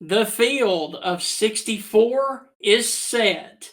The field of 64 is set,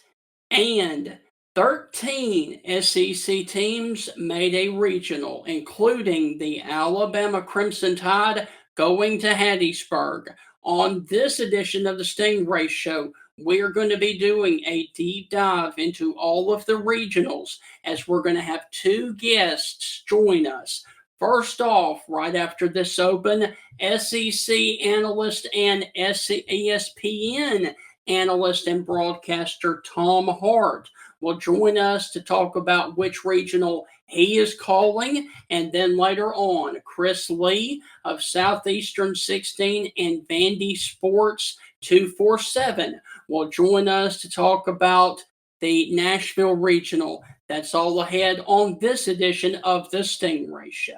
and 13 SEC teams made a regional, including the Alabama Crimson Tide going to Hattiesburg. On this edition of the Stingray Show, we're going to be doing a deep dive into all of the regionals as we're going to have two guests join us. First off, right after this open, SEC analyst and ESPN analyst and broadcaster Tom Hart will join us to talk about which regional he is calling. And then later on, Chris Lee of Southeastern 16 and Vandy Sports 247 will join us to talk about the Nashville Regional. That's all ahead on this edition of the Stingray Show.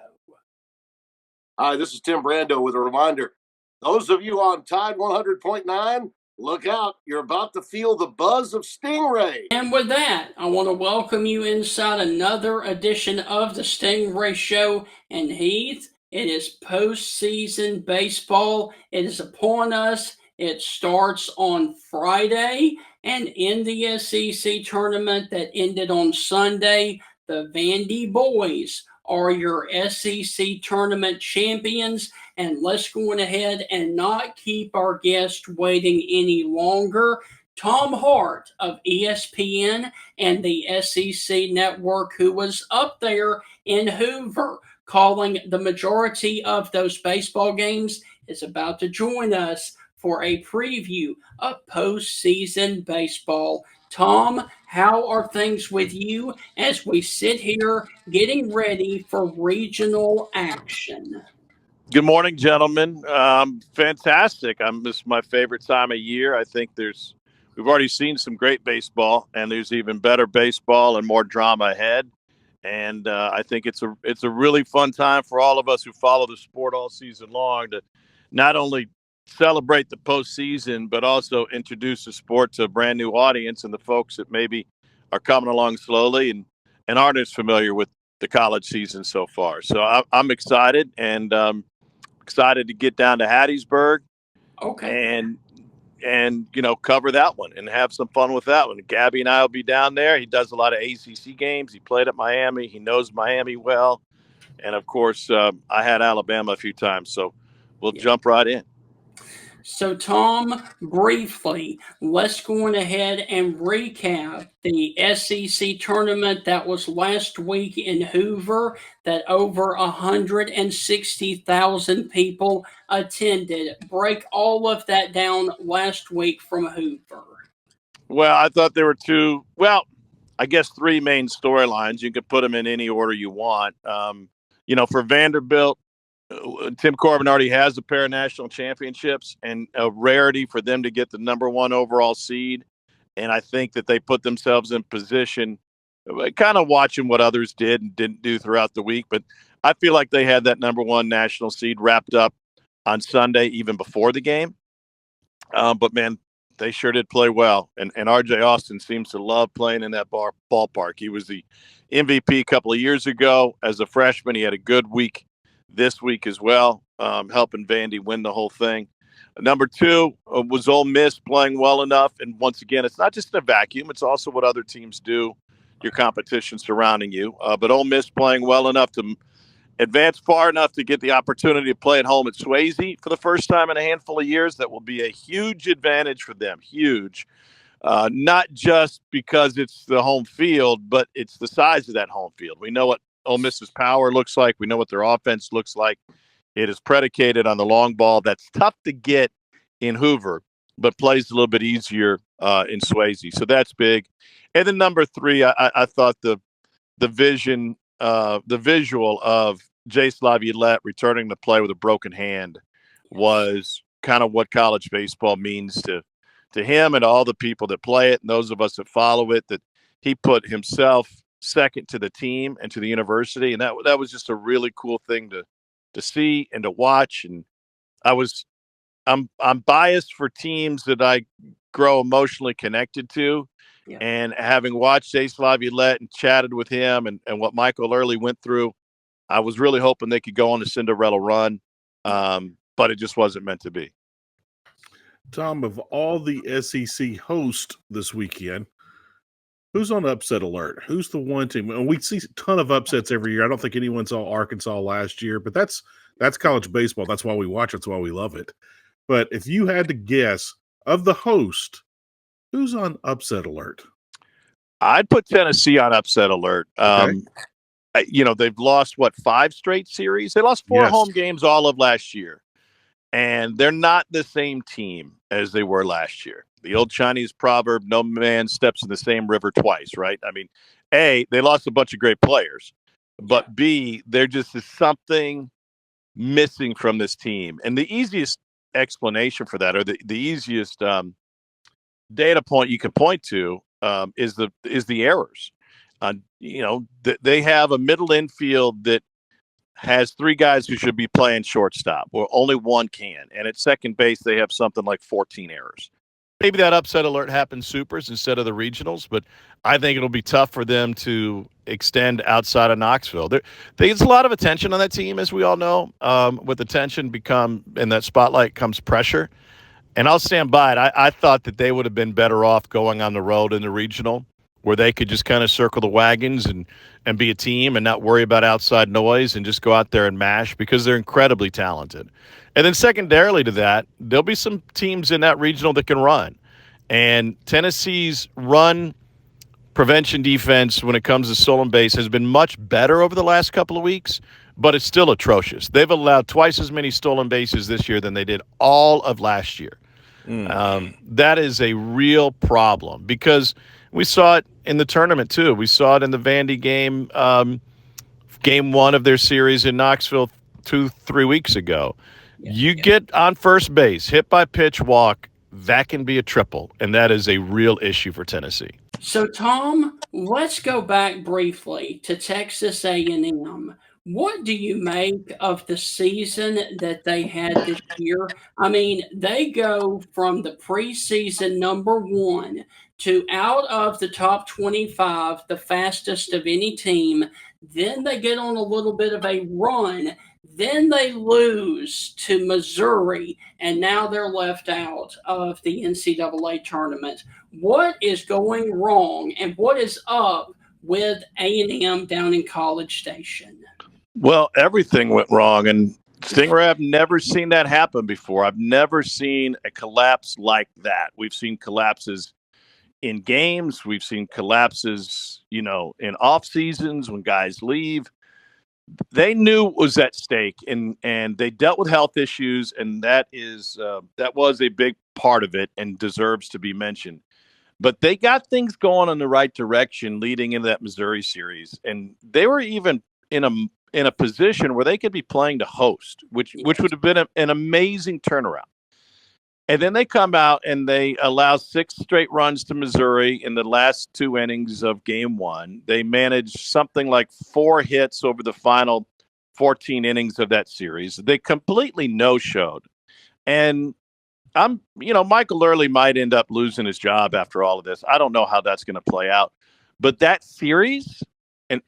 Hi, this is Tim Brando with a reminder. Those of you on Tide 100.9, look out. You're about to feel the buzz of Stingray. And with that, I want to welcome you inside another edition of the Stingray Show. And Heath, it is postseason baseball. It is upon us. It starts on Friday. And in the SEC tournament that ended on Sunday, the Vandy boys are your SEC tournament champions. And let's go on ahead and not keep our guest waiting any longer. Tom Hart of ESPN and the SEC Network, who was up there in Hoover calling the majority of those baseball games, is about to join us for a preview of postseason baseball. Tom, how are things with you as we sit here getting ready for regional action? Good morning, gentlemen. Fantastic. This is my favorite time of year. I think we've already seen some great baseball, and there's even better baseball and more drama ahead. And I think it's a really fun time for all of us who follow the sport all season long to not only celebrate the postseason, but also introduce the sport to a brand new audience and the folks that maybe are coming along slowly and aren't as familiar with the college season so far. So I'm excited and excited to get down to Hattiesburg and cover that one and have some fun with that one. Gabby and I will be down there. He does a lot of ACC games. He played at Miami. He knows Miami well. And of course, I had Alabama a few times, so we'll jump right in. So, Tom, briefly, let's go on ahead and recap the SEC tournament that was last week in Hoover, that over 160,000 people attended. Break all of that down last week from Hoover. Well, I thought there were three main storylines. You could put them in any order you want. For Vanderbilt, Tim Corbin already has a pair of national championships and a rarity for them to get the number one overall seed. And I think that they put themselves in position, kind of watching what others did and didn't do throughout the week. But I feel like they had that number one national seed wrapped up on Sunday, even before the game. But man, they sure did play well. And RJ Austin seems to love playing in that ballpark. He was the MVP a couple of years ago as a freshman. He had a good week this week as well, helping Vandy win the whole thing. Number two was Ole Miss playing well enough. And once again, it's not just a vacuum. It's also what other teams do, your competition surrounding you. But Ole Miss playing well enough to advance far enough to get the opportunity to play at home at Swayze for the first time in a handful of years. That will be a huge advantage for them. Huge. Not just because it's the home field, but it's the size of that home field. We know what Ole Miss's power looks like. We know what their offense looks like. It is predicated on the long ball. That's tough to get in Hoover, but plays a little bit easier in Swayze. So that's big. And then number three, I thought the visual of Jace Laviolette returning to play with a broken hand was kind of what college baseball means to him and all the people that play it and those of us that follow it, that he put himself second to the team and to the university. And that was just a really cool thing to see and to watch. And I'm biased for teams that I grow emotionally connected to. Yeah. And having watched Jace Laviolette and chatted with him and what Michael Early went through, I was really hoping they could go on a Cinderella run. But it just wasn't meant to be. Tom, of all the SEC hosts this weekend, who's on upset alert? Who's the one team? And we see a ton of upsets every year. I don't think anyone saw Arkansas last year, but that's college baseball. That's why we watch it. That's why we love it. But if you had to guess of the host, who's on upset alert? I'd put Tennessee on upset alert. Okay. They've lost, 5 straight series? They lost 4 home games all of last year. And they're not the same team as they were last year. The old Chinese proverb, no man steps in the same river twice, right? I mean, A, they lost a bunch of great players. But B, there just is something missing from this team. And the easiest explanation for that, or the easiest data point you can point to, is the errors. They have a middle infield that has 3 guys who should be playing shortstop, or only one can. And at second base, they have something like 14 errors. Maybe that upset alert happens supers instead of the regionals, but I think it'll be tough for them to extend outside of Knoxville. There's a lot of attention on that team, as we all know. With attention in that spotlight comes pressure. And I'll stand by it. I thought that they would have been better off going on the road in the regional, where they could just kind of circle the wagons and be a team and not worry about outside noise and just go out there and mash, because they're incredibly talented. And then secondarily to that, there'll be some teams in that regional that can run. And Tennessee's run prevention defense when it comes to stolen base has been much better over the last couple of weeks, but it's still atrocious. They've allowed twice as many stolen bases this year than they did all of last year. That is a real problem, because we saw it in the tournament too. We saw it in the Vandy game, game 1 of their series in Knoxville 2-3 weeks ago. You get on first base, hit by pitch, walk, that can be a triple, and that is a real issue for Tennessee. So, Tom, let's go back briefly to Texas A&M. What do you make of the season that they had this year? I mean, they go from the preseason number 1 to out of the top 25, the fastest of any team. Then they get on a little bit of a run. Then they lose to Missouri, and now they're left out of the NCAA tournament. What is going wrong, and what is up with A&M down in College Station? Well, everything went wrong, and Stingray, I've never seen that happen before. I've never seen a collapse like that. We've seen collapses in games. We've seen collapses, in off seasons when guys leave. They knew what was at stake, and they dealt with health issues, and that was a big part of it and deserves to be mentioned. But they got things going in the right direction leading into that Missouri series, and they were even in a position where they could be playing to host, which would have been an amazing turnaround. And then they come out and they allow 6 straight runs to Missouri in the last 2 innings of game 1. They managed something like 4 hits over the final 14 innings of that series. They completely no-showed. And Michael Early might end up losing his job after all of this. I don't know how that's going to play out. But that series,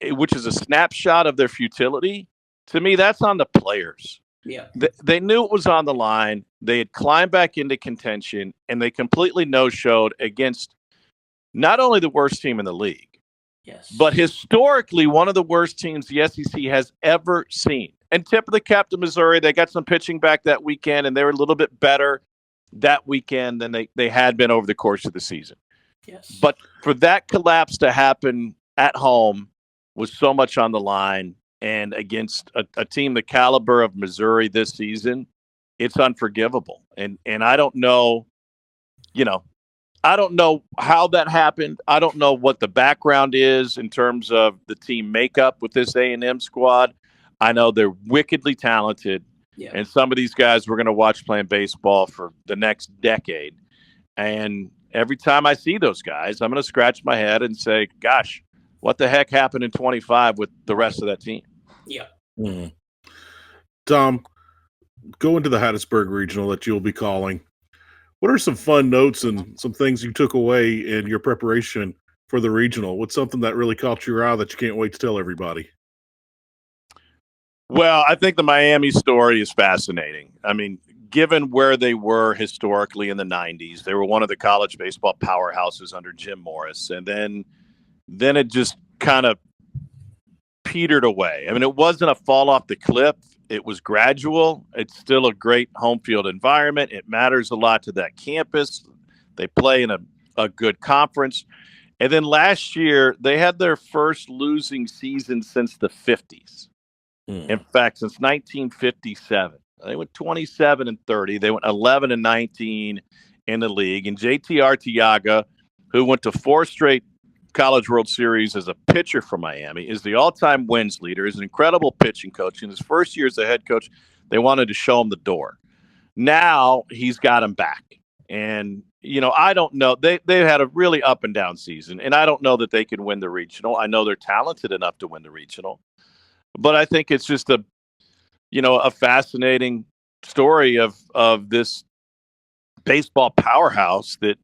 which is a snapshot of their futility, to me, that's on the players. Yeah. They knew it was on the line. They had climbed back into contention, and they completely no-showed against not only the worst team in the league, but historically one of the worst teams the SEC has ever seen. And tip of the cap to Missouri, they got some pitching back that weekend, and they were a little bit better that weekend than they had been over the course of the season. Yes. But for that collapse to happen at home with so much on the line, and against a team the caliber of Missouri this season, it's unforgivable. And I don't know, I don't know how that happened. I don't know what the background is in terms of the team makeup with this A&M squad. I know they're wickedly talented, and some of these guys we're going to watch playing baseball for the next decade. And every time I see those guys, I'm going to scratch my head and say, gosh, what the heck happened in 25 with the rest of that team? Yeah. Mm-hmm. Tom, going to the Hattiesburg Regional that you'll be calling, what are some fun notes and some things you took away in your preparation for the regional? What's something that really caught your eye that you can't wait to tell everybody? Well, I think the Miami story is fascinating. I mean, given where they were historically in the 90s, they were one of the college baseball powerhouses under Jim Morris. And then it just kind of petered away. I mean, it wasn't a fall off the cliff. It was gradual. It's still a great home field environment. It matters a lot to that campus. They play in a good conference. And then last year, they had their first losing season since the 50s. In fact, since 1957. They went 27-30. They went 11-19 in the league. And JT Arteaga, who went to 4 straight College World Series as a pitcher for Miami, is the all-time wins leader. He's an incredible pitching coach. In his first year as a head coach, they wanted to show him the door. Now he's got him back. And, I don't know. They had a really up and down season, and I don't know that they can win the regional. I know they're talented enough to win the regional. But I think it's just a fascinating story of this baseball powerhouse that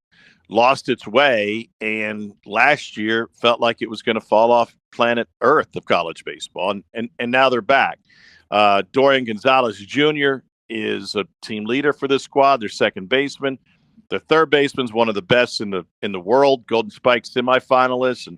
lost its way and last year felt like it was going to fall off planet Earth of college baseball. And now they're back. Dorian Gonzalez Jr. is a team leader for this squad. Their second baseman. Their third baseman's one of the best in the world, Golden Spike semifinalist. And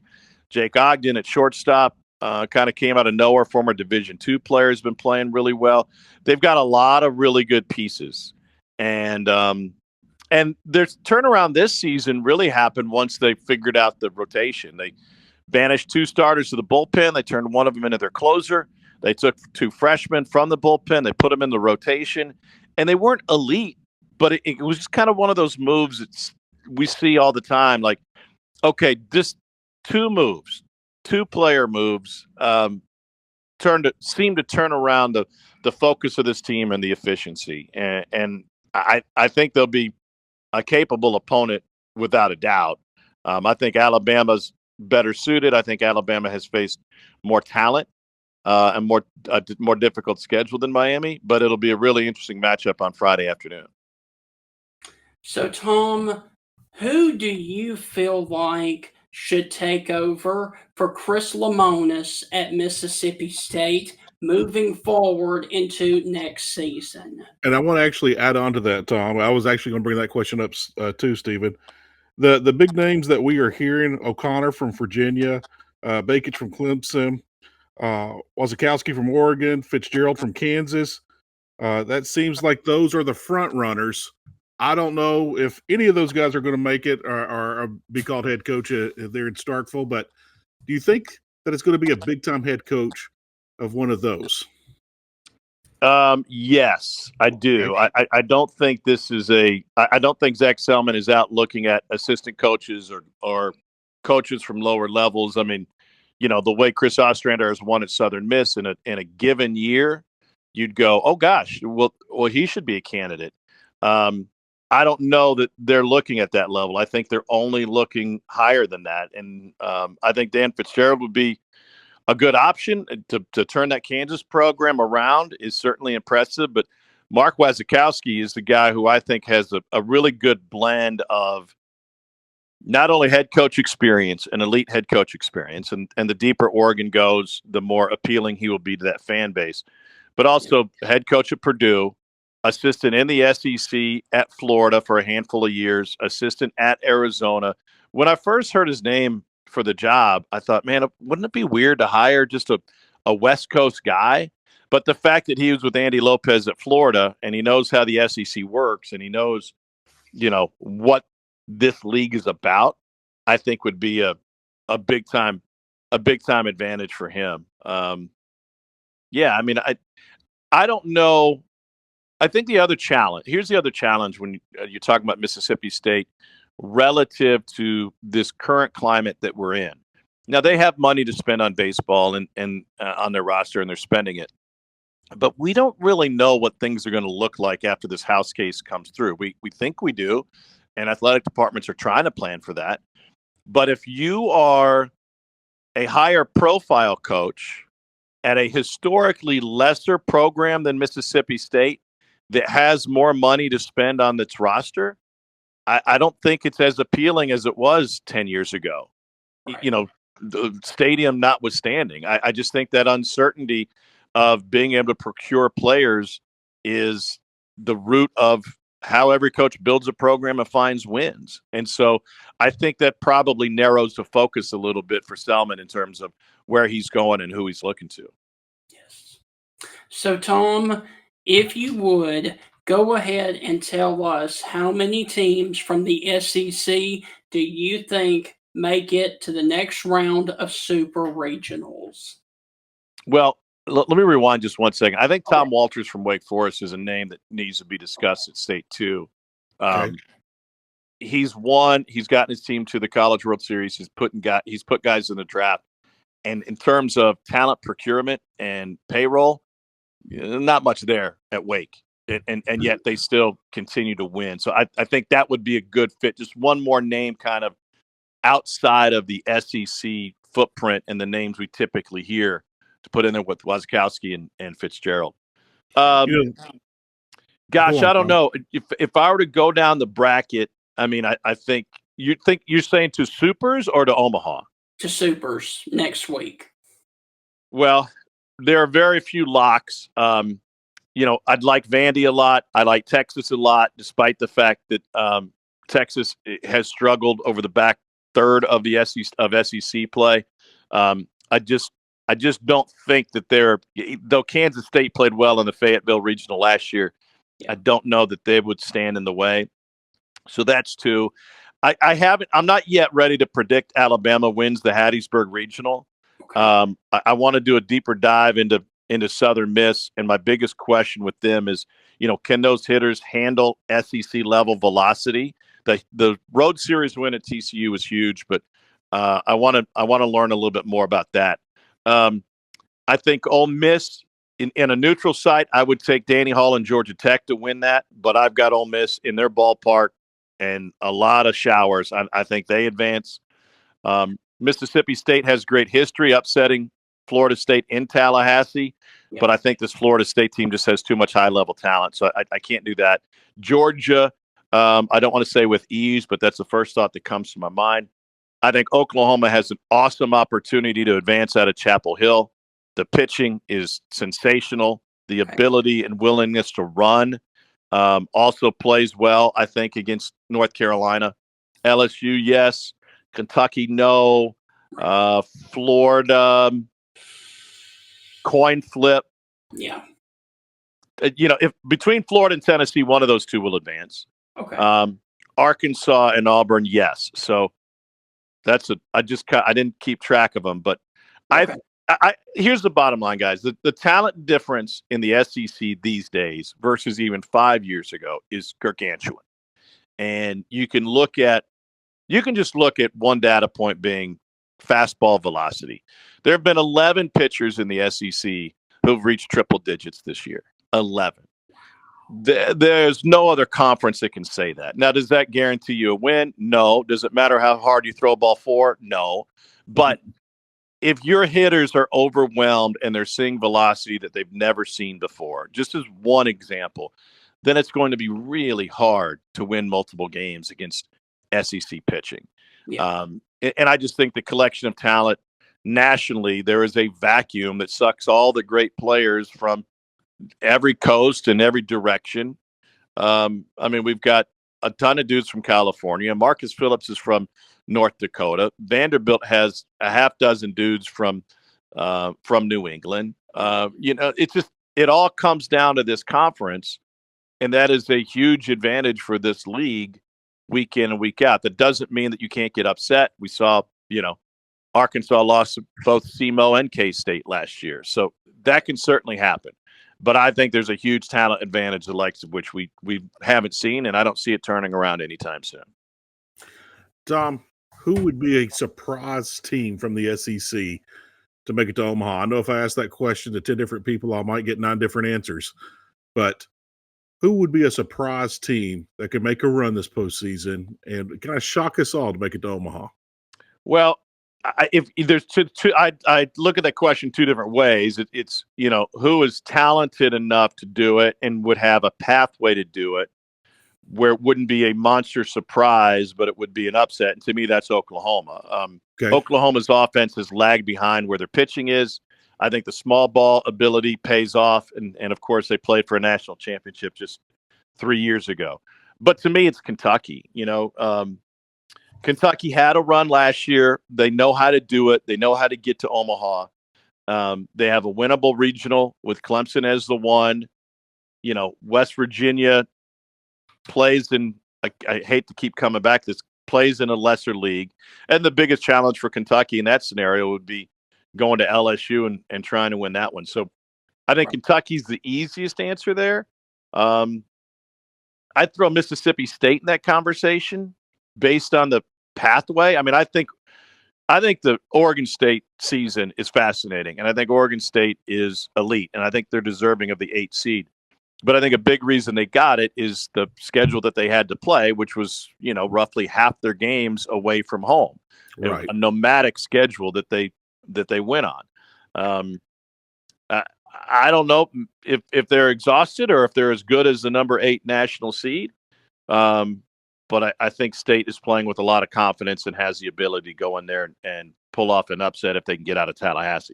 Jake Ogden at shortstop kind of came out of nowhere. Former Division II player, has been playing really well. They've got a lot of really good pieces. And their turnaround this season really happened once they figured out the rotation. They banished 2 starters to the bullpen. They turned one of them into their closer. They took 2 freshmen from the bullpen. They put them in the rotation. And they weren't elite, but it was just kind of one of those moves that we see all the time. Like, okay, just 2 moves, 2-player moves seemed to turn around the focus of this team and the efficiency. And I think they'll be a capable opponent without a doubt. I think Alabama's better suited. I think Alabama has faced more talent and more difficult schedule than Miami, but it'll be a really interesting matchup on Friday afternoon. So, Tom, who do you feel like should take over for Chris Lemonis at Mississippi State moving forward into next season? And I want to actually add on to that, Tom. I was actually going to bring that question up too, Stephen. The big names that we are hearing: O'Connor from Virginia, Bakich from Clemson, Wazakowski from Oregon, Fitzgerald from Kansas. That seems like those are the front runners. I don't know if any of those guys are going to make it or be called head coach there in Starkville, but do you think that it's going to be a big-time head coach of one of those? Yes, I do. I don't think this is I don't think Zach Selman is out looking at assistant coaches or coaches from lower levels. I mean, the way Chris Ostrander has won at Southern Miss in a given year, you'd go, oh gosh, well, he should be a candidate. I don't know that they're looking at that level. I think they're only looking higher than that. And I think Dan Fitzgerald would be a good option to turn that Kansas program around. Is certainly impressive. But Mark Wazakowski is the guy who I think has a really good blend of not only head coach experience, an elite head coach experience, and the deeper Oregon goes, the more appealing he will be to that fan base, but also head coach at Purdue, assistant in the SEC at Florida for a handful of years, assistant at Arizona. When I first heard his name for the job, I thought, man, wouldn't it be weird to hire just a West Coast guy? But the fact that he was with Andy Lopez at Florida and he knows how the SEC works and he knows, what this league is about, I think would be a big time advantage for him. Yeah, I mean, I don't know. I think here's the other challenge when you're talking about Mississippi State relative to this current climate that we're in. Now, they have money to spend on baseball and on their roster, and they're spending it. But we don't really know what things are going to look like after this House case comes through. We think we do, and athletic departments are trying to plan for that. But if you are a higher profile coach at a historically lesser program than Mississippi State that has more money to spend on its roster, I don't think it's as appealing as it was 10 years ago. Right. The stadium notwithstanding. I just think that uncertainty of being able to procure players is the root of how every coach builds a program and finds wins. And so I think that probably narrows the focus a little bit for Selman in terms of where he's going and who he's looking to. Yes. So, Tom, if you would go ahead and tell us how many teams from the SEC do you think make it to the next round of Super Regionals? Well, let me rewind just 1 second. I think Tom Walters from Wake Forest is a name that needs to be discussed at state too. He's won. He's gotten his team to the College World Series. He's put guys in the draft. And in terms of talent procurement and payroll, not much there at Wake. And yet they still continue to win. So I think that would be a good fit. Just one more name kind of outside of the SEC footprint and the names we typically hear to put in there with Wasikowski and Fitzgerald. Gosh, I don't know. If I were to go down the bracket, I mean, I think you're saying to Supers or to Omaha? To Supers next week. Well, there are very few locks. I'd like Vandy a lot. I like Texas a lot, despite the fact that Texas has struggled over the back third of the SEC play. I just don't think that though Kansas State played well in the Fayetteville Regional last year, I don't know that they would stand in the way. So that's two. I'm not yet ready to predict Alabama wins the Hattiesburg Regional. Okay. I want to do a deeper dive into Southern Miss, and my biggest question with them is, can those hitters handle SEC level velocity? The road series win at TCU was huge, but I want to learn a little bit more about that. I think Ole Miss in a neutral site, I would take Danny Hall and Georgia Tech to win that, but I've got Ole Miss in their ballpark and a lot of showers. I think they advance. Mississippi State has great history upsetting Florida State in Tallahassee, but I think this Florida State team just has too much high-level talent, so I can't do that. Georgia, I don't want to say with ease, but that's the first thought that comes to my mind. I think Oklahoma has an awesome opportunity to advance out of Chapel Hill. The pitching is sensational. The ability and willingness to run also plays well, I think, against North Carolina. LSU, yes. Kentucky, no. Florida, coin flip. Yeah. If between Florida and Tennessee, one of those two will advance. Okay. Arkansas and Auburn, yes. So I didn't keep track of them, but okay. Here's the bottom line, guys. The talent difference in the SEC these days versus even 5 years ago is gargantuan. And you can just look at one data point being fastball velocity. There have been 11 pitchers in the SEC who've reached triple digits this year. 11. There's no other conference that can say that. Now, does that guarantee you a win? No. Does it matter how hard you throw a ball for? No. But if your hitters are overwhelmed and they're seeing velocity that they've never seen before, just as one example, then it's going to be really hard to win multiple games against SEC pitching. Yeah. And I just think the collection of talent nationally, there is a vacuum that sucks all the great players from every coast and every direction. We've got a ton of dudes from California. Marcus Phillips is from North Dakota. Vanderbilt has a half dozen dudes from New England. It all comes down to this conference, and that is a huge advantage for this league week in and week out. That doesn't mean that you can't get upset. We saw, Arkansas lost both SEMO and K-State last year. So that can certainly happen. But I think there's a huge talent advantage, the likes of which we haven't seen, and I don't see it turning around anytime soon. Tom, who would be a surprise team from the SEC to make it to Omaha? I know if I ask that question to 10 different people, I might get 9 different answers. But who would be a surprise team that could make a run this postseason and kind of shock us all to make it to Omaha? Well, if there's I look at that question 2 different ways. It's who is talented enough to do it and would have a pathway to do it, where it wouldn't be a monster surprise, but it would be an upset. And to me, that's Oklahoma. Oklahoma's offense has lagged behind where their pitching is. I think the small ball ability pays off, and of course they played for a national championship just 3 years ago. But to me, it's Kentucky. Kentucky had a run last year. They know how to do it. They know how to get to Omaha. They have a winnable regional with Clemson as the one. West Virginia plays in, I hate to keep coming back, this plays in a lesser league. And the biggest challenge for Kentucky in that scenario would be going to LSU and trying to win that one. So I think Kentucky's the easiest answer there. I'd throw Mississippi State in that conversation based on the pathway. I mean, I think the Oregon State season is fascinating, and I think Oregon State is elite, and I think they're deserving of the 8th seed. But I think a big reason they got it is the schedule that they had to play, which was, roughly half their games away from home. Right. A nomadic schedule that they went on. I don't know if they're exhausted or if they're as good as the number 8 national seed. But I think State is playing with a lot of confidence and has the ability to go in there and pull off an upset if they can get out of Tallahassee.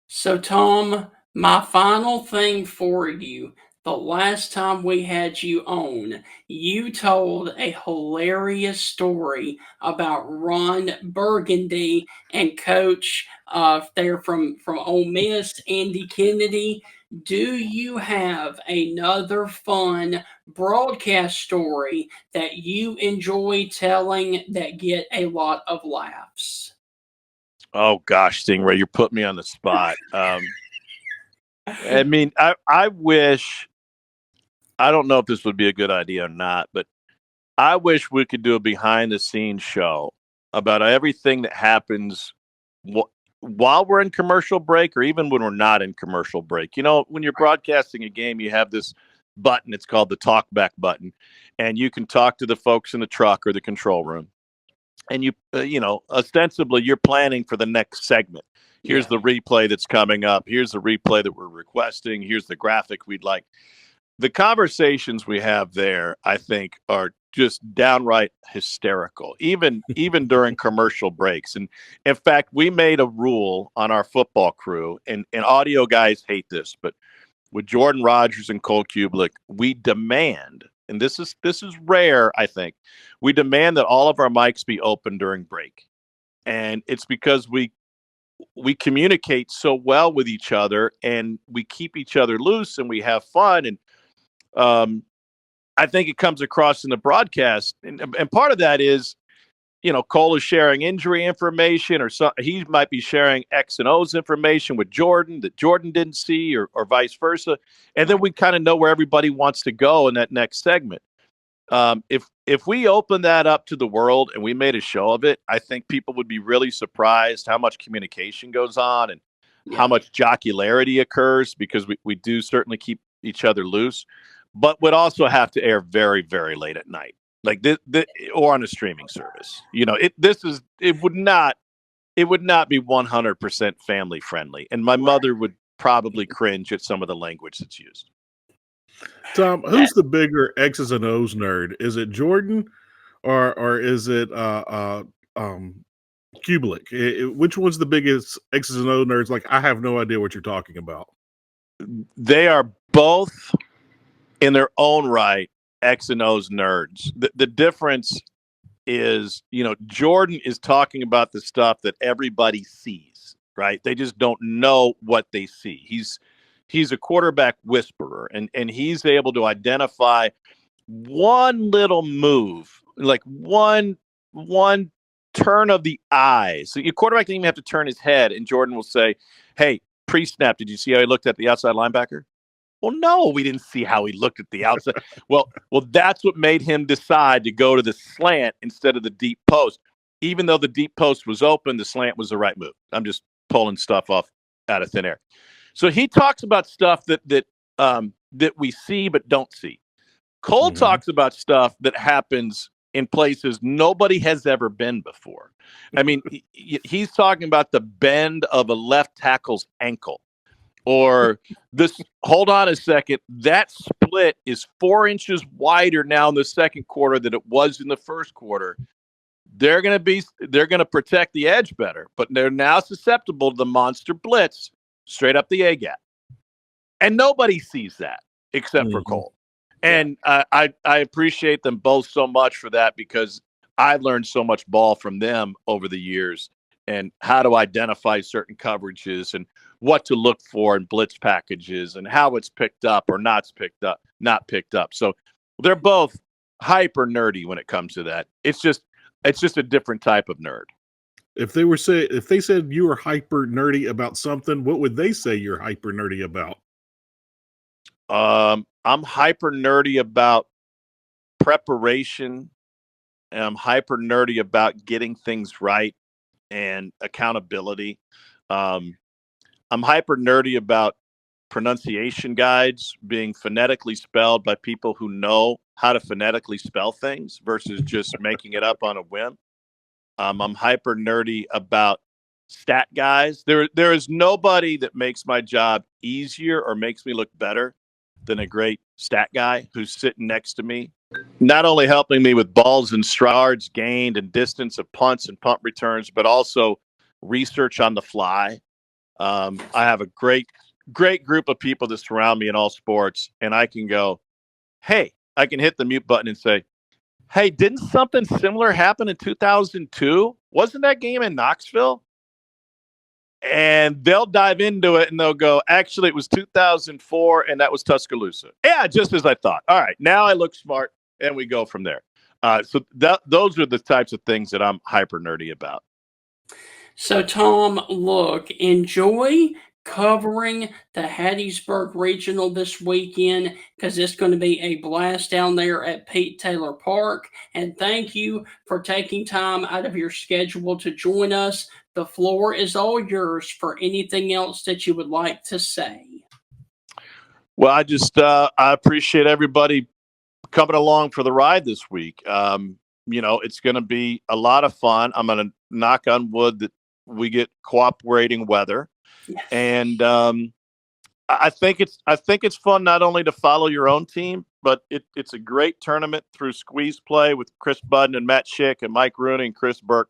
So, Tom, my final thing for you. The last time we had you on, you told a hilarious story about Ron Burgundy and Coach there from Ole Miss, Andy Kennedy. Do you have another fun broadcast story that you enjoy telling that get a lot of laughs? Oh gosh, Stingray, you're putting me on the spot. I mean, I wish, I don't know if this would be a good idea or not, but I wish we could do a behind the scenes show about everything that happens while we're in commercial break or even when we're not in commercial break. When you're broadcasting a game, you have this button. It's called the talk back button. And you can talk to the folks in the truck or the control room. And ostensibly you're planning for the next segment. Here's the replay that's coming up. Here's the replay that we're requesting. Here's the graphic we'd like. The conversations we have there, I think, are just downright hysterical, even during commercial breaks. And in fact, we made a rule on our football crew, and audio guys hate this, but with Jordan Rogers and Cole Kublik, we demand, and this is rare, I think, we demand that all of our mics be open during break. And it's because we communicate so well with each other and we keep each other loose and we have fun. And I think it comes across in the broadcast. And part of that is, Cole is sharing injury information, or he might be sharing X and O's information with Jordan that Jordan didn't see, or vice versa. And then we kind of know where everybody wants to go in that next segment. If we open that up to the world and we made a show of it, I think people would be really surprised how much communication goes on and how much jocularity occurs, because we do certainly keep each other loose, but would also have to air very, very late at night, like this or on a streaming service. It would not be 100% family friendly, and my mother would probably cringe at some of the language that's used. Tom, who's the bigger X's and O's nerd? Is it Jordan or is it Kublik? Which one's the biggest X's and O nerds? Like, I have no idea what you're talking about. They are both in their own right X and O's nerds. The difference is, Jordan is talking about the stuff that everybody sees, right? They just don't know what they see. He's a quarterback whisperer, and he's able to identify one little move, like one turn of the eyes. So your quarterback didn't even have to turn his head, and Jordan will say, "Hey, pre-snap, did you see how he looked at the outside linebacker?" Well, no, we didn't see how he looked at the outside. well, that's what made him decide to go to the slant instead of the deep post. Even though the deep post was open, the slant was the right move. I'm just pulling stuff off out of thin air. So he talks about stuff that we see but don't see. Cole talks about stuff that happens in places nobody has ever been before. I mean, he's talking about the bend of a left tackle's ankle, or this. Hold on a second. That split is 4 inches wider now in the second quarter than it was in the first quarter. They're going to protect the edge better, but they're now susceptible to the monster blitz straight up the A gap. And nobody sees that except for Cole. And I appreciate them both so much for that, because I've learned so much ball from them over the years, and how to identify certain coverages and what to look for in blitz packages and how it's picked up or not picked up. So they're both hyper nerdy when it comes to that. It's just a different type of nerd. If they said you were hyper nerdy about something, what would they say you're hyper nerdy about? I'm hyper nerdy about preparation, and I'm hyper nerdy about getting things right and accountability. I'm hyper nerdy about pronunciation guides being phonetically spelled by people who know how to phonetically spell things versus just making it up on a whim. I'm hyper nerdy about stat guys. There is nobody that makes my job easier or makes me look better than a great stat guy who's sitting next to me, not only helping me with balls and yards gained and distance of punts and punt returns, but also research on the fly. I have a great group of people that surround me in all sports, and I can go, hey, I can hit the mute button and say, hey, didn't something similar happen in 2002? Wasn't that game in Knoxville? And they'll dive into it and they'll go, actually, it was 2004, and that was Tuscaloosa. Yeah, just as I thought. All right, now I look smart, and we go from there. So those are the types of things that I'm hyper nerdy about. So, Tom, look, enjoy covering the Hattiesburg Regional this weekend, because it's going to be a blast down there at Pete Taylor Park. And thank you for taking time out of your schedule to join us. The floor is all yours for anything else that you would like to say. Well, I appreciate everybody coming along for the ride this week. It's going to be a lot of fun. I'm going to knock on wood that we get cooperating weather. Yes. And I think it's fun not only to follow your own team, but it's a great tournament through squeeze play with Chris Budden and Matt Schick and Mike Rooney and Chris Burke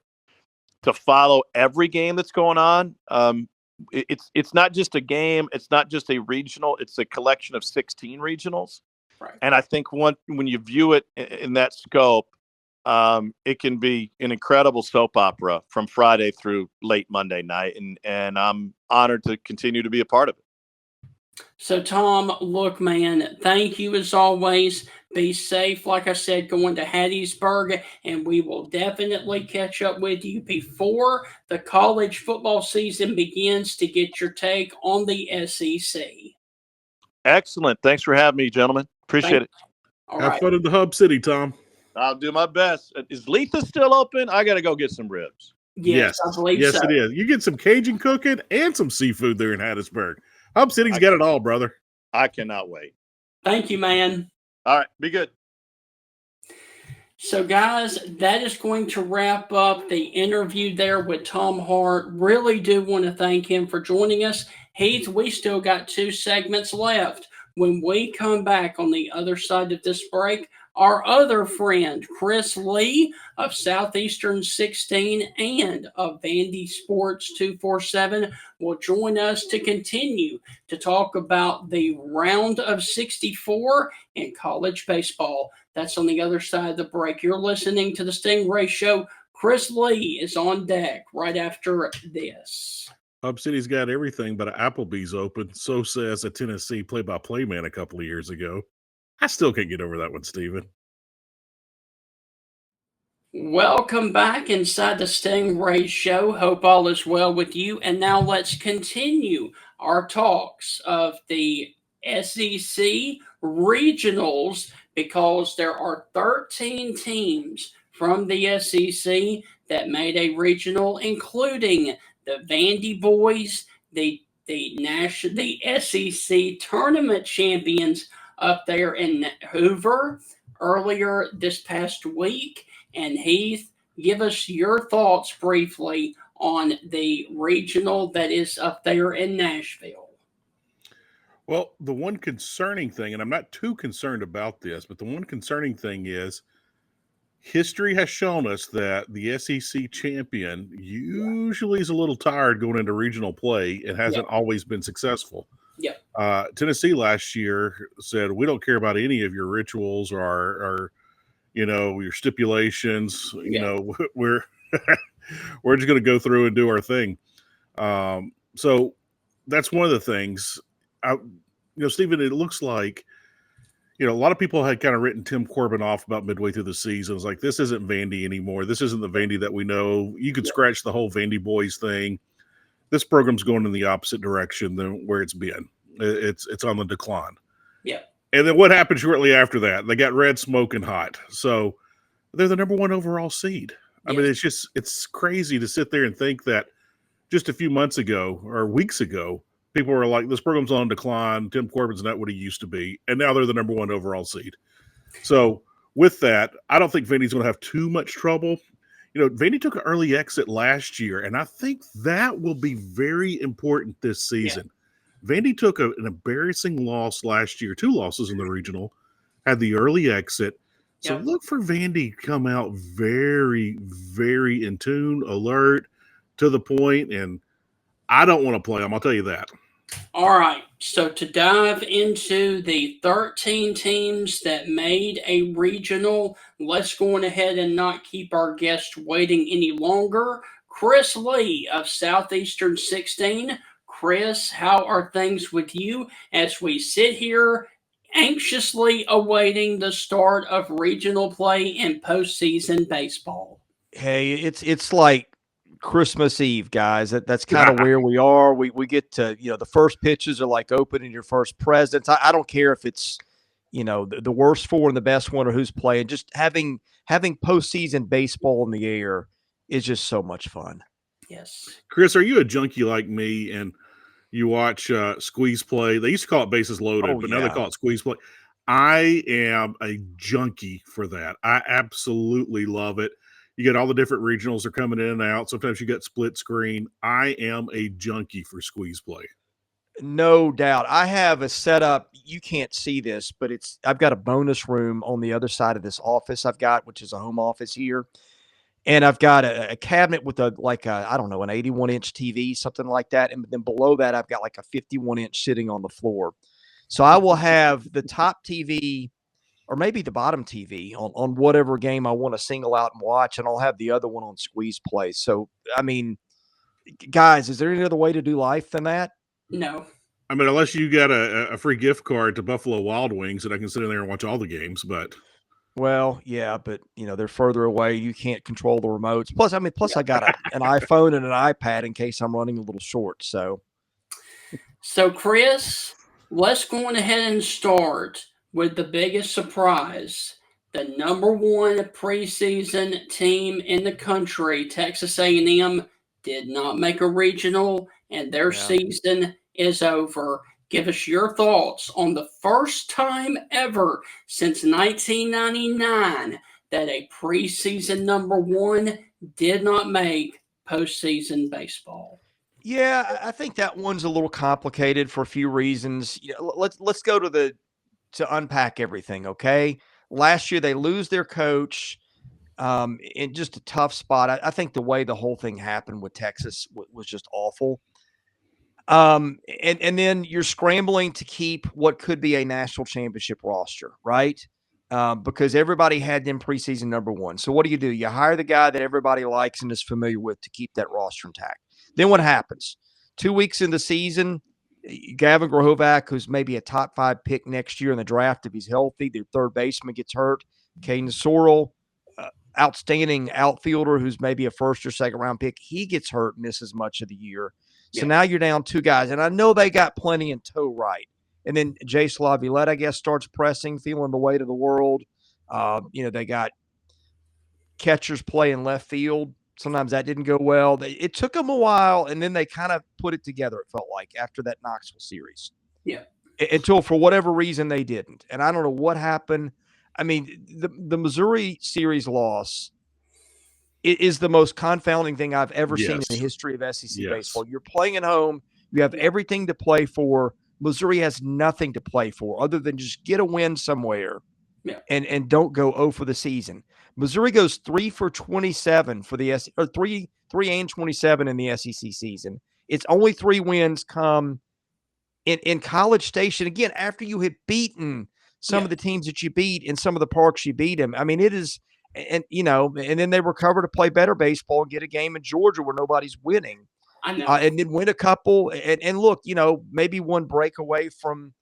to follow every game that's going on. It's not just a game. It's not just a regional. It's a collection of 16 regionals. Right. And I think when you view it in that scope, it can be an incredible soap opera from Friday through late Monday night. And I'm honored to continue to be a part of it. So, Tom, look, man, thank you as always. Be safe, like I said, going to Hattiesburg, and we will definitely catch up with you before the college football season begins to get your take on the SEC. Excellent. Thanks for having me, gentlemen. Appreciate it. All Have right. fun in the Hub City, Tom. I'll do my best. Is Letha still open? I got to go get some ribs. Yes, I believe yes, so. it is. You get some Cajun cooking and some seafood there in Hattiesburg. Hub City's got it all, brother. I cannot wait. Thank you, man. All right. Be good. So, guys, that is going to wrap up the interview there with Tom Hart. Really do want to thank him for joining us. Heath, we still got 2 segments left. When we come back on the other side of this break, our other friend, Chris Lee of Southeastern 16 and of Vandy Sports 247, will join us to continue to talk about the round of 64 in college baseball. That's on the other side of the break. You're listening to the Stingray Show. Chris Lee is on deck right after this. Hub City's got everything but an Applebee's open. So says a Tennessee play-by-play man a couple of years ago. I still can't get over that one, Steven. Welcome back inside the Stingray Show. Hope all is well with you. And now let's continue our talks of the SEC regionals, because there are 13 teams from the SEC that made a regional, including the Vandy boys, the SEC tournament champions up there in Hoover earlier this past week. And Heath, give us your thoughts briefly on the regional that is up there in Nashville. Well, the one concerning thing, and I'm not too concerned about this, but the one concerning thing is history has shown us that the SEC champion usually is a little tired going into regional play and hasn't always been successful. Yep. Tennessee last year said, we don't care about any of your rituals or our your stipulations. Yeah. We're we're just going to go through and do our thing. So that's one of the things. Stephen, it looks like a lot of people had kind of written Tim Corbin off about midway through the season. It's like, this isn't Vandy anymore. This isn't the Vandy that we know. You could scratch the whole Vandy boys thing. This program's going in the opposite direction than where it's been. It's on the decline. Yeah. And then what happened shortly after that? They got red smoking hot. So they're the number one overall seed. I mean, it's crazy to sit there and think that just a few months ago or weeks ago, people were like, this program's on decline. Tim Corbin's not what he used to be. And now they're the number one overall seed. So with that, I don't think Vandy's going to have too much trouble. Vandy took an early exit last year, and I think that will be very important this season. Yeah. Vandy took an embarrassing loss last year, 2 losses in the regional, had the early exit. So look for Vandy to come out very, very in tune, alert, to the point, and I don't want to play them. I'll tell you that. All right. So to dive into the 13 teams that made a regional, let's go on ahead and not keep our guests waiting any longer. Chris Lee of Southeastern 16. Chris, how are things with you as we sit here anxiously awaiting the start of regional play in postseason baseball? Hey, it's like Christmas Eve, guys. That's kind of where we are. We get to, the first pitches are like opening your first presents. I don't care if it's, the worst 4 and the best one or who's playing. Just having postseason baseball in the air is just so much fun. Yes. Chris, are you a junkie like me and you watch squeeze play? They used to call it bases loaded, but now they call it squeeze play. I am a junkie for that. I absolutely love it. You get all the different regionals are coming in and out. Sometimes you get split screen. I am a junkie for squeeze play. No doubt. I have a setup. You can't see this, but I've got a bonus room on the other side of this office which is a home office here. And I've got a cabinet with an 81-inch TV, something like that. And then below that, I've got like a 51-inch sitting on the floor. So I will have the top TV or maybe the bottom TV on whatever game I want to single out and watch, and I'll have the other one on squeeze play. So, I mean, guys, is there any other way to do life than that? No. I mean, unless you got a free gift card to Buffalo Wild Wings and I can sit in there and watch all the games, but... Well, yeah, but, they're further away. You can't control the remotes. Plus I got an iPhone and an iPad in case I'm running a little short, so... So, Chris, let's go on ahead and start with the biggest surprise. The number 1 preseason team in the country, Texas A&M, did not make a regional, and their season is over. Give us your thoughts on the first time ever since 1999 that a preseason number 1 did not make postseason baseball. Yeah, I think that one's a little complicated for a few reasons. Let's go to unpack everything, okay? Last year they lose their coach in just a tough spot. I think the way the whole thing happened with Texas was just awful. And then you're scrambling to keep what could be a national championship roster, right? Because everybody had them preseason number 1. So what do? You hire the guy that everybody likes and is familiar with to keep that roster intact. Then what happens? 2 weeks in the season, Gavin Grohovac, who's maybe a top 5 pick next year in the draft if he's healthy, their third baseman gets hurt. Caden Sorrell, outstanding outfielder who's maybe a first or second round pick, he gets hurt, misses much of the year. So now you're down 2 guys, and I know they got plenty in tow right. And then Jace Laviolette, I guess, starts pressing, feeling the weight of the world. They got catchers playing left field. Sometimes that didn't go well. It took them a while, and then they kind of put it together, it felt like, after that Knoxville series. Yeah. Until, for whatever reason, they didn't. And I don't know what happened. I mean, the Missouri series loss is the most confounding thing I've ever seen in the history of SEC baseball. You're playing at home. You have everything to play for. Missouri has nothing to play for other than just get a win somewhere and don't go 0 for the season. Missouri goes 3 for 27 for the 3 and 27 in the SEC season. It's only 3 wins come in College Station, again, after you had beaten some of the teams that you beat in some of the parks you beat them. I mean, it is, and then they recover to play better baseball and get a game in Georgia where nobody's winning. I know. And then win a couple and look, maybe one breakaway from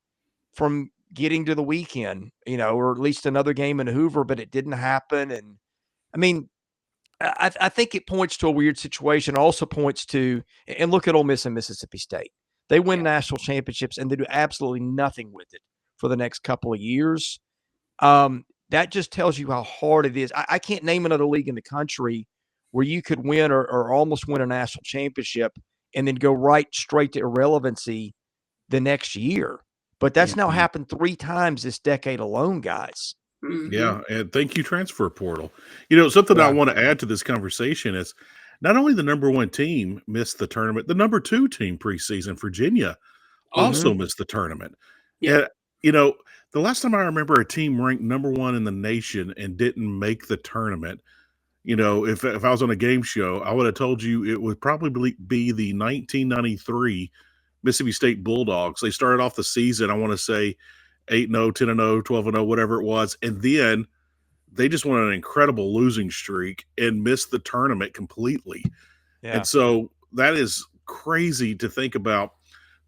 getting to the weekend, or at least another game in Hoover, but it didn't happen. And I mean, I think it points to a weird situation. It also points to, and look at Ole Miss and Mississippi State. They win national championships and they do absolutely nothing with it for the next couple of years. That just tells you how hard it is. I can't name another league in the country where you could win or almost win a national championship and then go right straight to irrelevancy the next year. But that's now happened 3 times this decade alone, guys. Mm-hmm. Yeah, and thank you, transfer portal. Something I want to add to this conversation is not only the number 1 team missed the tournament, the number 2 team preseason, Virginia, also missed the tournament. Yeah. And, the last time I remember a team ranked number 1 in the nation and didn't make the tournament, if I was on a game show, I would have told you it would probably be the 1993 Mississippi State Bulldogs. They started off the season, I want to say, 8-0, 10-0, 12-0, whatever it was. And then they just went on an incredible losing streak and missed the tournament completely. Yeah. And so that is crazy to think about.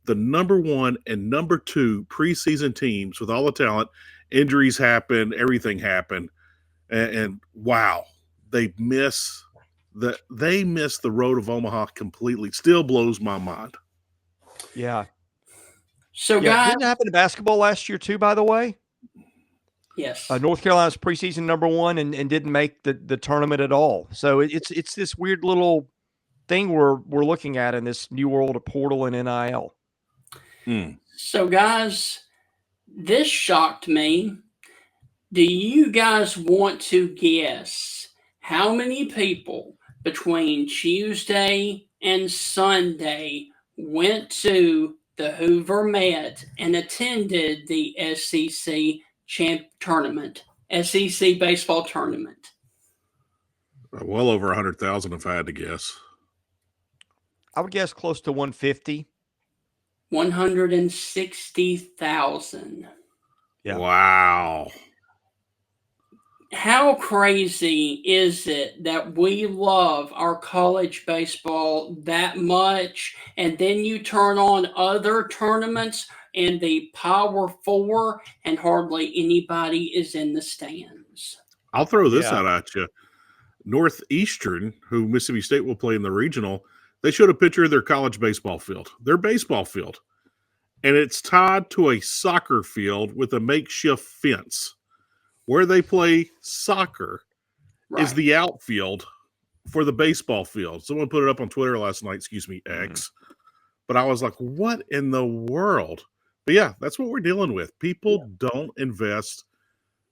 The number 1 and number 2 preseason teams with all the talent, injuries happen, everything happened. And wow, they miss the road of Omaha completely. Still blows my mind. Yeah. So, guys, didn't it happen in basketball last year too, by the way? Yes. North Carolina's preseason number 1 and didn't make the tournament at all. So it's this weird little thing we're looking at in this new world of portal and NIL. So, guys, this shocked me. Do you guys want to guess how many people between Tuesday and Sunday went to the Hoover Met and attended the SEC tournament, SEC baseball tournament? Well over 100,000 if I had to guess. I would guess close to 150. 160,000. Yeah. Wow. How crazy is it that we love our college baseball that much, and then you turn on other tournaments in the Power 4 and hardly anybody is in the stands? I'll throw this out at you. Northeastern, who Mississippi State will play in the regional, they showed a picture of their college baseball field, their baseball field, and it's tied to a soccer field with a makeshift fence. Where they play soccer is the outfield for the baseball field. Someone put it up on Twitter last night, X. But I was like, what in the world? But yeah, that's what we're dealing with. People don't invest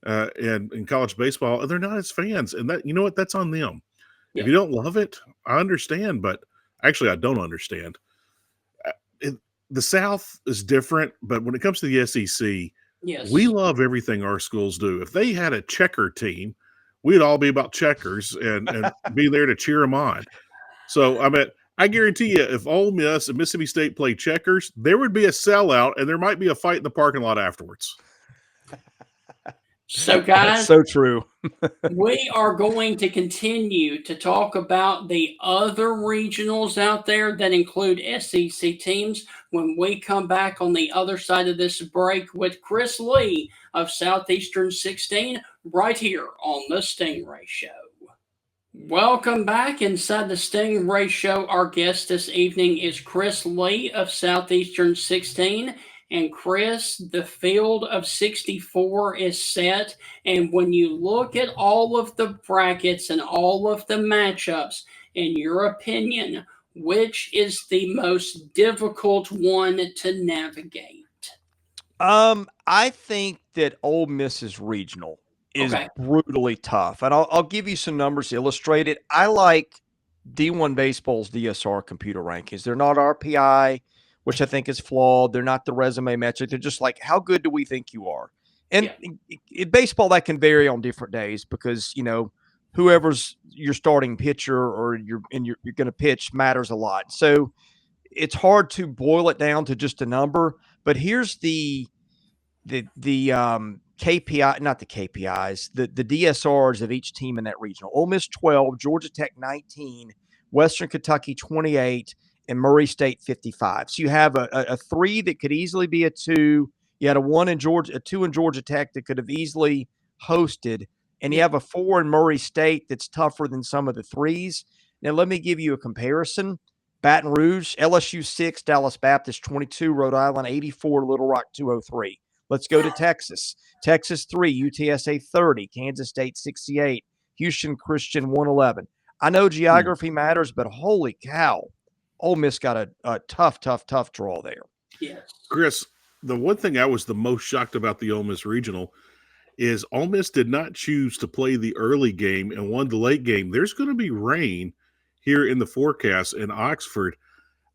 in college baseball, and they're not as fans. And that, you know what? That's on them. If you don't love it, I understand, but actually I don't understand. The South is different, but when it comes to the SEC, we love everything our schools do. If they had a checker team, we'd all be about checkers and be there to cheer them on. So, I mean, I guarantee you, if Ole Miss and Mississippi State play checkers, there would be a sellout, and there might be a fight in the parking lot afterwards. So, guys, that's so true. We are going to continue to talk about the other regionals out there that include SEC teams when we come back on the other side of this break with Chris Lee of Southeastern 16 right here on the Stingray Show. Welcome back inside the Stingray Show. Our guest this evening is Chris Lee of Southeastern 16. And Chris, the field of 64 is set. And when you look at all of the brackets and all of the matchups, in your opinion, which is the most difficult one to navigate? I think that Ole Miss's regional is brutally tough. And I'll give you some numbers to illustrate it. I like D1 Baseball's DSR computer rankings. They're not RPI, which I think is flawed. They're not the resume metric. They're just like, how good do we think you are? And in baseball, that can vary on different days because, whoever's your starting pitcher or you're going to pitch matters a lot. So it's hard to boil it down to just a number. But here's the KPI, not the KPIs, the DSRs of each team in that regional. Ole Miss 12, Georgia Tech 19, Western Kentucky 28, and Murray State 55. So you have a 3 that could easily be a 2. You had a 2 in Georgia Tech that could have easily hosted, and you have a 4 in Murray State that's tougher than some of the 3s. Now let me give you a comparison. Baton Rouge, LSU 6, Dallas Baptist 22, Rhode Island 84, Little Rock 203. Let's go to Texas. Texas 3, UTSA 30, Kansas State 68, Houston Christian 111. I know geography matters, but holy cow, Ole Miss got a tough draw there. Yes. Chris, the one thing I was the most shocked about the Ole Miss Regional is Ole Miss did not choose to play the early game and won the late game. There's going to be rain here in the forecast in Oxford.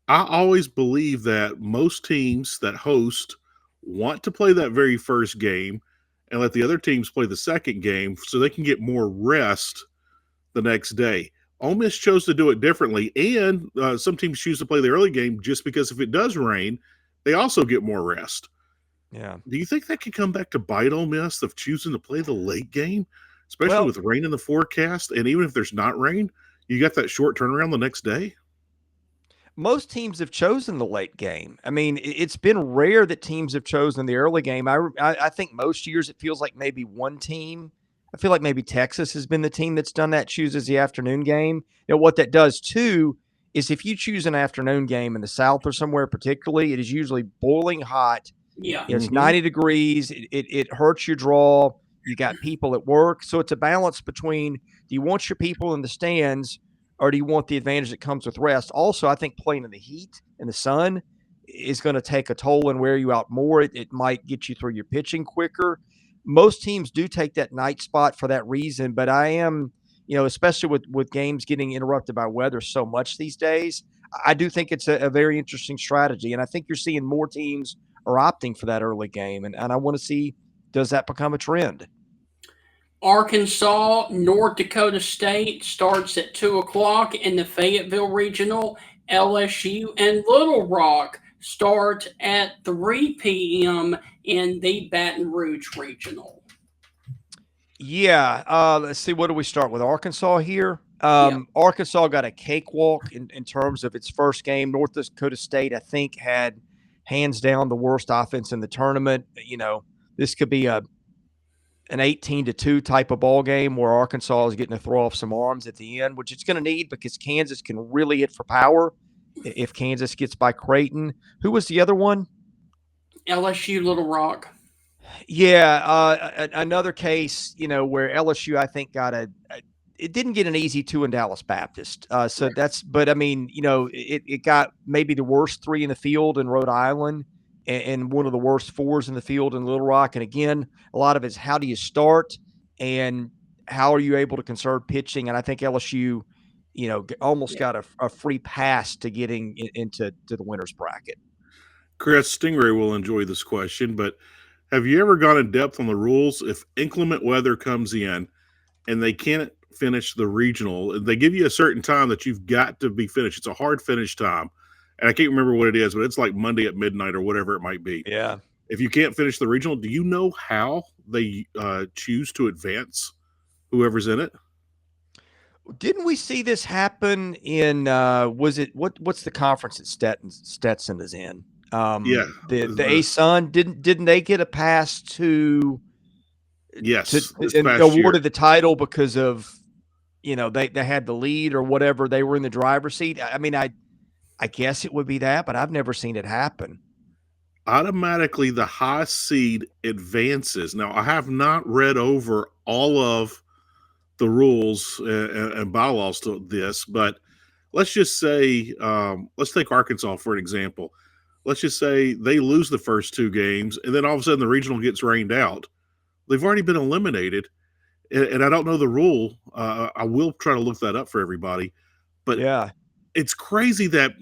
I always believe that most teams that host want to play that very first game and let the other teams play the second game so they can get more rest the next day. Ole Miss chose to do it differently, and some teams choose to play the early game just because if it does rain, they also get more rest. Yeah. Do you think that could come back to bite Ole Miss of choosing to play the late game, especially with rain in the forecast? And even if there's not rain, you got that short turnaround the next day? Most teams have chosen the late game. I mean, it's been rare that teams have chosen the early game. I think most years it feels like maybe one team. I feel like maybe Texas has been the team that's done that, chooses the afternoon game. You know, what that does too is if you choose an afternoon game in the South or somewhere particularly, it is usually boiling hot. Yeah. It's 90 degrees. It hurts your draw. You got people at work. So it's a balance between, do you want your people in the stands or do you want the advantage that comes with rest? Also, I think playing in the heat and the sun is going to take a toll and wear you out more. It might get you through your pitching quicker. Most teams do take that night spot for that reason, but I am, especially with games getting interrupted by weather so much these days, I do think it's a very interesting strategy. And I think you're seeing more teams are opting for that early game. And I want to see, does that become a trend? Arkansas, North Dakota State starts at 2 o'clock in the Fayetteville Regional. LSU and Little Rock start at 3 p.m. in the Baton Rouge Regional. Yeah. Let's see. What do we start with? Arkansas here. Arkansas got a cakewalk in terms of its first game. North Dakota State, I think, had hands down the worst offense in the tournament. This could be an 18-2 type of ball game where Arkansas is getting to throw off some arms at the end, which it's going to need because Kansas can really hit for power if Kansas gets by Creighton. Who was the other one? LSU Little Rock. Yeah, another case, where LSU, I think, it didn't get an easy 2 in Dallas Baptist. But I mean, it got maybe the worst 3 in the field in Rhode Island and one of the worst 4s in the field in Little Rock. And again, a lot of it's how do you start and how are you able to conserve pitching? And I think LSU, almost got a free pass to getting into the winner's bracket. Chris, Stingray will enjoy this question, but have you ever gone in depth on the rules? If inclement weather comes in and they can't finish the regional, they give you a certain time that you've got to be finished. It's a hard finish time. And I can't remember what it is, but it's like Monday at midnight or whatever it might be. Yeah. If you can't finish the regional, do you know how they choose to advance whoever's in it? Didn't we see this happen in what's the conference that Stetson is in? The ASUN didn't they get a pass to awarded the title because of they had the lead or whatever, they were in the driver's seat. I mean, I guess it would be that, but I've never seen it happen. Automatically the high seed advances. Now, I have not read over all of the rules and bylaws to this, but let's just say, let's take Arkansas for an example. Let's just say they lose the first 2 games, and then all of a sudden the regional gets rained out. They've already been eliminated, and I don't know the rule. I will try to look that up for everybody. But yeah, it's crazy that,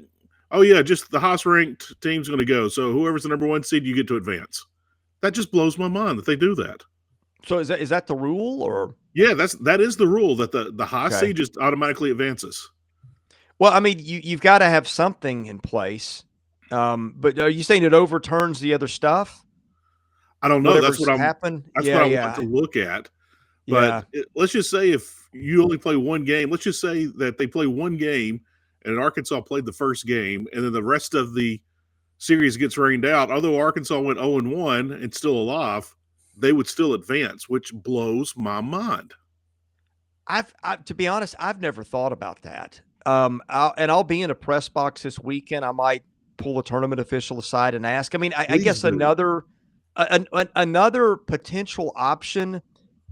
just the highest ranked team's going to go. So whoever's the number 1 seed, you get to advance. That just blows my mind that they do that. So is that the rule, or? Yeah, that is the rule, that the high seed just automatically advances. Well, I mean, you've got to have something in place. But are you saying it overturns the other stuff? I don't know. That's Whatever's what happened? That's Yeah, what I yeah, want to look at. yeah. But let's just say if you only play one game, let's just say that they play one game and Arkansas played the first game, and then the rest of the series gets rained out. Although Arkansas went 0-1 and still alive, they would still advance, which blows my mind. To be honest, I've never thought about that. I'll be in a press box this weekend. I might pull a tournament official aside and ask. I mean, I Please guess do. another potential option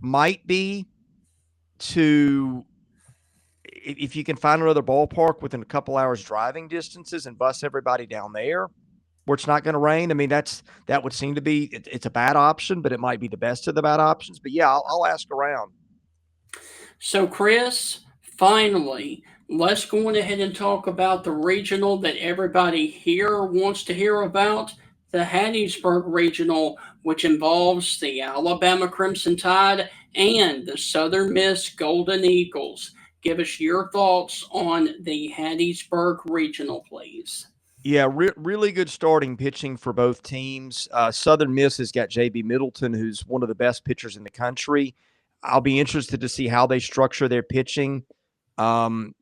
might be to if you can find another ballpark within a couple hours driving distances and bus everybody down there where it's not going to rain. I mean, that would seem to be it's a bad option, but it might be the best of the bad options. But yeah, I'll ask around. So, Chris, finally, let's go on ahead and talk about the regional that everybody here wants to hear about, the Hattiesburg Regional, which involves the Alabama Crimson Tide and the Southern Miss Golden Eagles. Give us your thoughts on the Hattiesburg Regional, please. Yeah, really good starting pitching for both teams. Southern Miss has got J.B. Middleton, who's one of the best pitchers in the country. I'll be interested to see how they structure their pitching. In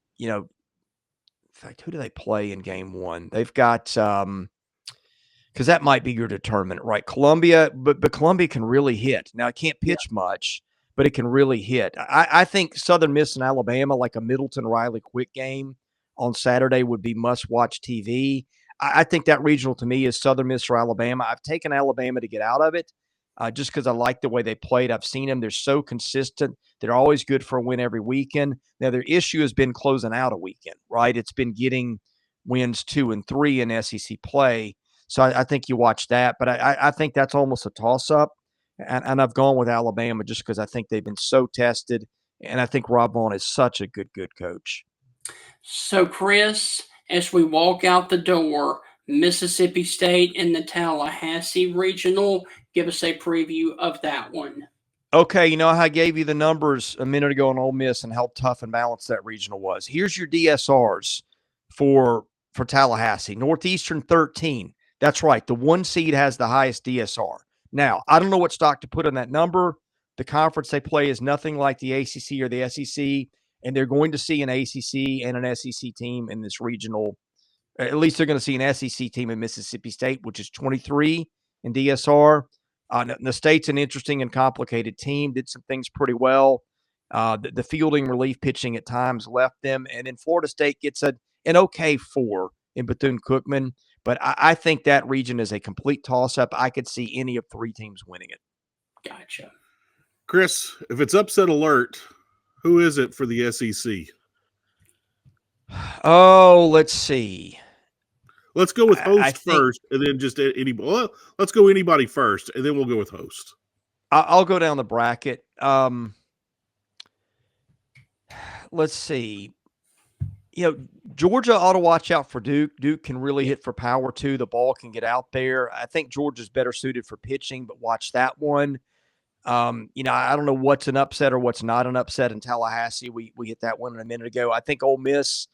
fact, who do they play in game one? They've got because that might be your determinant, right? Columbia, but Columbia can really hit. Now it can't pitch much, but it can really hit. I think Southern Miss and Alabama, like a Middleton Riley quick game on Saturday, would be must-watch TV. I think that regional to me is Southern Miss or Alabama. I've taken Alabama to get out of it just because I like the way they played. I've seen them. They're so consistent. They're always good for a win every weekend. Now, their issue has been closing out a weekend, right? It's been getting wins 2 and 3 in SEC play. So I think you watch that. But I think that's almost a toss-up. And I've gone with Alabama just because I think they've been so tested. And I think Rob Vaughn is such a good coach. So, Chris, as we walk out the door, Mississippi State and the Tallahassee Regional, give us a preview of that one. Okay, how I gave you the numbers a minute ago on Ole Miss and how tough and balanced that regional was. Here's your DSRs for Tallahassee. Northeastern 13. That's right. The 1 seed has the highest DSR. Now, I don't know what stock to put on that number. The conference they play is nothing like the ACC or the SEC, and they're going to see an ACC and an SEC team in this regional. At least they're going to see an SEC team in Mississippi State, which is 23 in DSR. The state's an interesting and complicated team, did some things pretty well. The fielding relief pitching at times left them. And then Florida State gets an okay 4 in Bethune-Cookman. But I think that region is a complete toss-up. I could see any of 3 teams winning it. Gotcha. Chris, if it's upset alert, who is it for the SEC? Oh, let's see. Let's go with host first, and then just anybody. Well, let's go anybody first, and then we'll go with host. I'll go down the bracket. Let's see. Georgia ought to watch out for Duke. Duke can really hit for power, too. The ball can get out there. I think Georgia's better suited for pitching, but watch that one. I don't know what's an upset or what's not an upset in Tallahassee. We hit that one a minute ago. I think Ole Miss,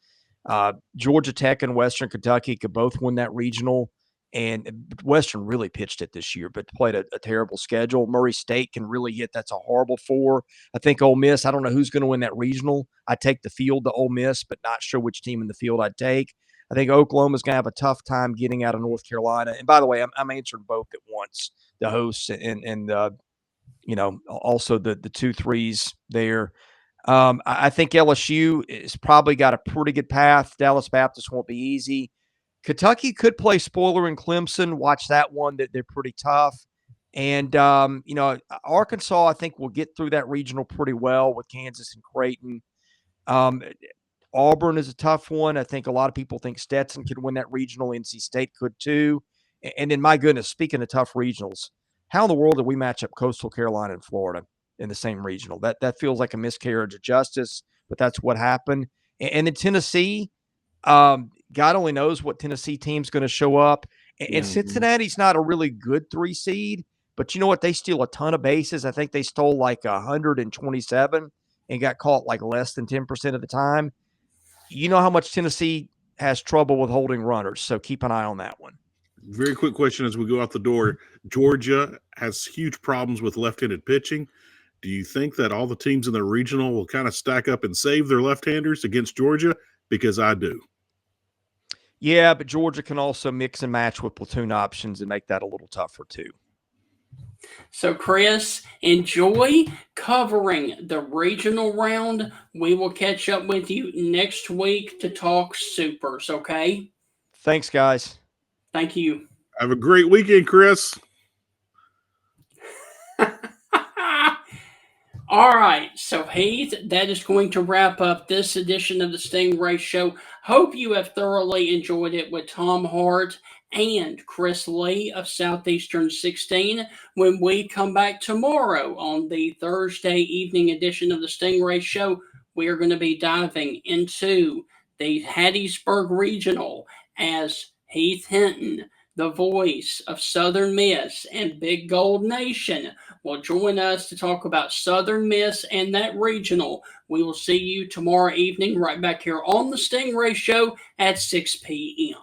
Georgia Tech, and Western Kentucky could both win that regional. And Western really pitched it this year, but played a terrible schedule. Murray State can really hit. That's a horrible 4. I think Ole Miss, I don't know who's going to win that regional. I take the field to Ole Miss, but not sure which team in the field I'd take. I think Oklahoma's going to have a tough time getting out of North Carolina. And by the way, I'm answering both at once, the hosts and also the 2-3s there. I think LSU has probably got a pretty good path. Dallas Baptist won't be easy. Kentucky could play spoiler in Clemson. Watch that one. That they're pretty tough. And, Arkansas, I think, will get through that regional pretty well with Kansas and Creighton. Auburn is a tough one. I think a lot of people think Stetson could win that regional. NC State could too. And then, my goodness, speaking of tough regionals, how in the world did we match up Coastal Carolina and Florida in the same regional? That feels like a miscarriage of justice, but that's what happened. And then Tennessee, God only knows what Tennessee team's going to show up. And Cincinnati's not a really good 3 seed, but you know what? They steal a ton of bases. I think they stole like 127 and got caught like less than 10% of the time. You know how much Tennessee has trouble with holding runners. So keep an eye on that one. Very quick question as we go out the door. Georgia has huge problems with left-handed pitching. Do you think that all the teams in the regional will kind of stack up and save their left-handers against Georgia? Because I do. Yeah, but Georgia can also mix and match with platoon options and make that a little tougher too. So, Chris, enjoy covering the regional round. We will catch up with you next week to talk supers, okay? Thanks, guys. Thank you. Have a great weekend, Chris. All right, so Heath, that is going to wrap up this edition of the Stingray Show. Hope you have thoroughly enjoyed it with Tom Hart and Chris Lee of Southeastern 16. When we come back tomorrow on the Thursday evening edition of the Stingray Show, we are going to be diving into the Hattiesburg Regional as Heath Hinton, the voice of Southern Miss and Big Gold Nation, will join us to talk about Southern Miss and that regional. We will see you tomorrow evening right back here on the Stingray Show at 6 p.m.